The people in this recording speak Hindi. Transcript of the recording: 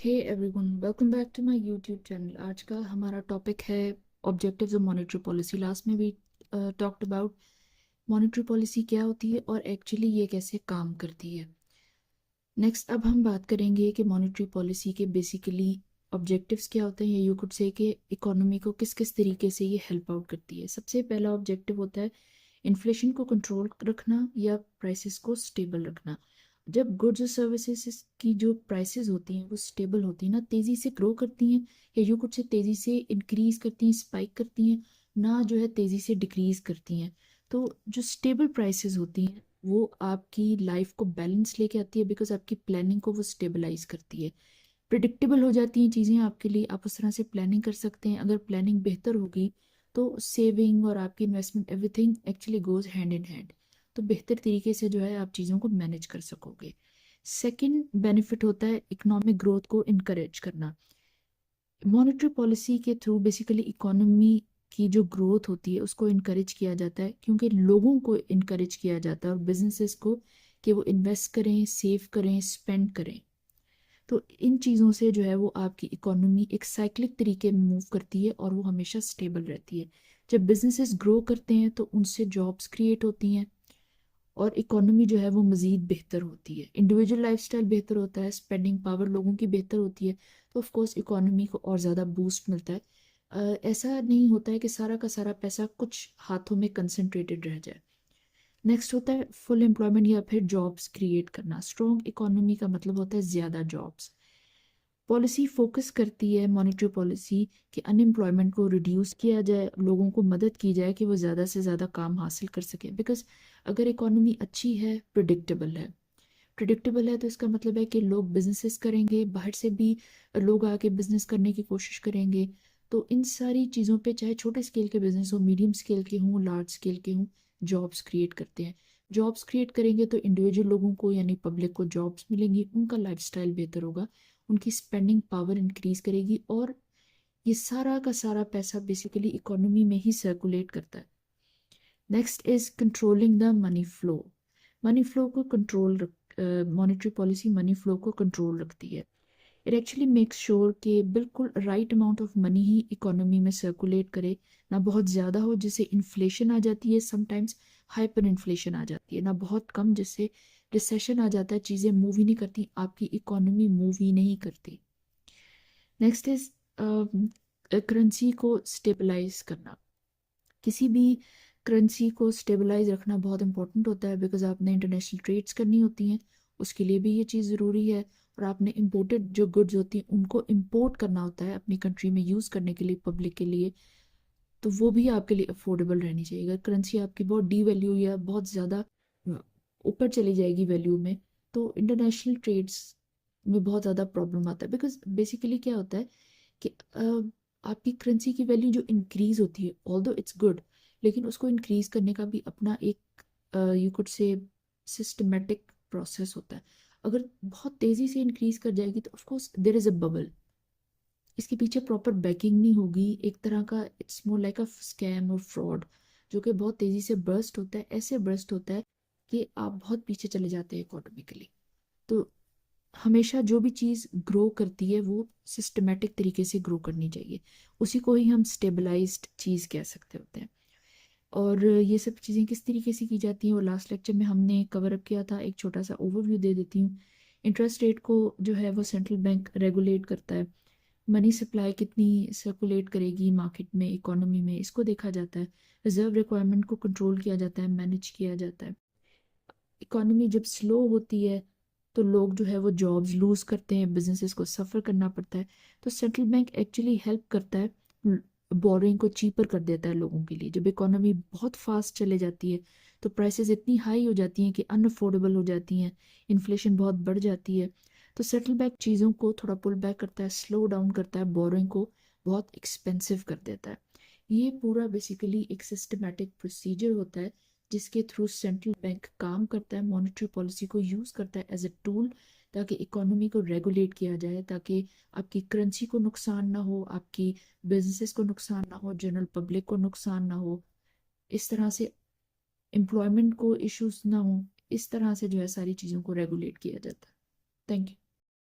Hey everyone, welcome back to my YouTube channel. आज का हमारा टॉपिक है objectives of monetary policy. Last में भी टॉक्ड अबाउट मॉनेटरी पॉलिसी क्या होती है और एक्चुअली ये कैसे काम करती है। नेक्स्ट अब हम बात करेंगे कि मॉनेटरी पॉलिसी के बेसिकली ऑब्जेक्टिव्स क्या होते हैं, या यू कुड से कि इकोनॉमी को किस किस तरीके से ये हेल्प आउट करती है। सबसे पहला ऑब्जेक्टिव होता है इन्फ्लेशन को कंट्रोल रखना या प्राइसेस को स्टेबल रखना। जब गुड्स और सर्विसेज की जो प्राइसेस होती हैं वो स्टेबल होती हैं, ना तेज़ी से ग्रो करती हैं, या यू कुछ से तेज़ी से इंक्रीज करती हैं, स्पाइक करती हैं, ना जो है तेज़ी से डिक्रीज करती हैं। तो जो स्टेबल प्राइसेस होती हैं वो आपकी लाइफ को बैलेंस लेके आती है, बिकॉज आपकी प्लानिंग को वो स्टेबलाइज करती है। प्रिडिक्टेबल हो जाती हैं चीज़ें आपके लिए, आप उस तरह से प्लानिंग कर सकते हैं। अगर प्लानिंग बेहतर होगी तो सेविंग और आपकी investment everything actually goes hand in hand, तो बेहतर तरीके से जो है आप चीज़ों को मैनेज कर सकोगे। सेकंड बेनिफिट होता है इकोनॉमिक ग्रोथ को इनकरेज करना। मॉनेटरी पॉलिसी के थ्रू बेसिकली इकोनॉमी की जो ग्रोथ होती है उसको इनकरेज किया जाता है, क्योंकि लोगों को इनकरेज किया जाता है और बिजनेसेस को कि वो इन्वेस्ट करें, सेव करें, स्पेंड करें। तो इन चीज़ों से जो है वो आपकी इकोनॉमी एक साइक्लिक तरीके में मूव करती है और वो हमेशा स्टेबल रहती है। जब बिजनेसेस ग्रो करते हैं तो उनसे जॉब्स क्रिएट होती हैं और इकोनॉमी जो है वो मज़ीद बेहतर होती है। इंडिविजुअल लाइफस्टाइल बेहतर होता है, स्पेंडिंग पावर लोगों की बेहतर होती है, तो ऑफ कोर्स इकोनॉमी को और ज़्यादा बूस्ट मिलता है। ऐसा नहीं होता है कि सारा का सारा पैसा कुछ हाथों में कंसंट्रेटेड रह जाए। नेक्स्ट होता है फुल एम्प्लॉयमेंट या फिर जॉब्स क्रिएट करना। स्ट्रॉन्ग इकोनॉमी का मतलब होता है ज़्यादा जॉब्स। पॉलिसी फोकस करती है मॉनेटरी पॉलिसी कि अनएम्प्लॉयमेंट को रिड्यूस किया जाए, लोगों को मदद की जाए कि वो ज़्यादा से ज़्यादा काम हासिल कर सके। बिकॉज अगर इकोनॉमी अच्छी है, प्रिडिक्टेबल है तो इसका मतलब है कि लोग बिजनेसेस करेंगे, बाहर से भी लोग आके बिजनेस करने की कोशिश करेंगे। तो इन सारी चीज़ों पे, चाहे छोटे स्केल के बिजनेस हो, मीडियम स्केल के हों, लार्ज स्केल के हों, जॉब्स क्रिएट करते हैं। जॉब्स क्रिएट करेंगे तो इंडिविजुअल लोगों को यानी पब्लिक को जॉब्स मिलेंगी, उनका लाइफस्टाइल बेहतर होगा, उनकी स्पेंडिंग पावर इंक्रीज करेगी, और ये सारा का सारा पैसा बेसिकली इकोनॉमी में ही सर्कुलेट करता है। Next is controlling the money flow. Money flow को control monetary policy money flow को कंट्रोल रखती है। इट एक्चुअली मेक्स श्योर कि बिल्कुल राइट अमाउंट ऑफ मनी ही इकोनॉमी में सर्कुलेट करे, ना बहुत ज़्यादा हो जिससे इन्फ्लेशन आ जाती है, समटाइम्स हाइपर इन्फ्लेशन आ जाती है, ना बहुत कम जिससे रिसेशन आ जाता है, चीज़ें मूव ही नहीं करती, आपकी इकोनॉमी मूव ही नहीं करती। नेक्स्ट इज करेंसी को स्टेबलाइज करना। किसी भी करेंसी को स्टेबलाइज रखना बहुत इंपॉर्टेंट होता है, बिकॉज आपने इंटरनेशनल ट्रेड्स करनी होती हैं, उसके लिए भी ये चीज़ ज़रूरी है। और आपने इम्पोर्टेड जो गुड्स होती हैं उनको इम्पोर्ट करना होता है अपनी कंट्री में यूज़ करने के लिए, पब्लिक के लिए, तो वो भी आपके लिए अफोर्डेबल रहनी चाहिए। अगर करेंसी आपकी बहुत डी वैल्यू या बहुत ज़्यादा ऊपर चली जाएगी वैल्यू में, तो इंटरनेशनल ट्रेड्स में बहुत ज़्यादा प्रॉब्लम आता है। बिकॉज बेसिकली क्या होता है कि आपकी करेंसी की वैल्यू जो इंक्रीज होती है, ऑल्दो इट्स गुड, लेकिन उसको इंक्रीज करने का भी अपना एक you could say systematic process होता है। अगर बहुत तेज़ी से इंक्रीज कर जाएगी तो of course there is a bubble, इसके पीछे प्रॉपर बैकिंग नहीं होगी, एक तरह का it's more like a scam और फ्रॉड, जो कि बहुत तेज़ी से बर्स्ट होता है, ऐसे बर्स्ट होता है कि आप बहुत पीछे चले जाते हैं इकोनॉमिकली। तो हमेशा जो भी चीज़ ग्रो करती है वो सिस्टमेटिक तरीके से ग्रो करनी चाहिए, उसी को ही हम स्टेबलाइज्ड चीज़ कह सकते होते हैं। और ये सब चीज़ें किस तरीके से की जाती हैं वो लास्ट लेक्चर में हमने कवर अप किया था, एक छोटा सा ओवरव्यू दे देती हूँ। इंटरेस्ट रेट को जो है वो सेंट्रल बैंक रेगुलेट करता है। मनी सप्लाई कितनी सर्कुलेट करेगी मार्केट में, इकोनॉमी में, इसको देखा जाता है। रिजर्व रिक्वायरमेंट को कंट्रोल किया जाता है, मैनेज किया जाता है। इकोनॉमी जब स्लो होती है तो लोग जो है वो जॉब्स लूज करते हैं, बिजनेसेस को सफ़र करना पड़ता है। तो सेंट्रल बैंक एक्चुअली हेल्प करता है, बोरिंग को चीपर कर देता है लोगों के लिए। जब इकोनॉमी बहुत फास्ट चले जाती है तो प्राइसेस इतनी हाई हो जाती हैं कि अनअफोर्डेबल हो जाती हैं, इन्फ्लेशन बहुत बढ़ जाती है। तो सेंट्रल बैंक चीज़ों को थोड़ा पुल बैक करता है, स्लो डाउन करता है, बोरिंग को बहुत एक्सपेंसिव कर देता है। ये पूरा बेसिकली एक सिस्टमेटिक प्रोसीजर होता है जिसके थ्रू सेंट्रल बैंक काम करता है, मॉनेटरी पॉलिसी को यूज़ करता है एज ए टूल, ताकि इकोनॉमी को रेगुलेट किया जाए, ताकि आपकी करेंसी को नुकसान ना हो, आपकी बिजनेसेस को नुकसान ना हो, जनरल पब्लिक को नुकसान ना हो, इस तरह से एम्प्लॉयमेंट को इश्यूज ना हो। इस तरह से जो है सारी चीज़ों को रेगुलेट किया जाता है। Thank you.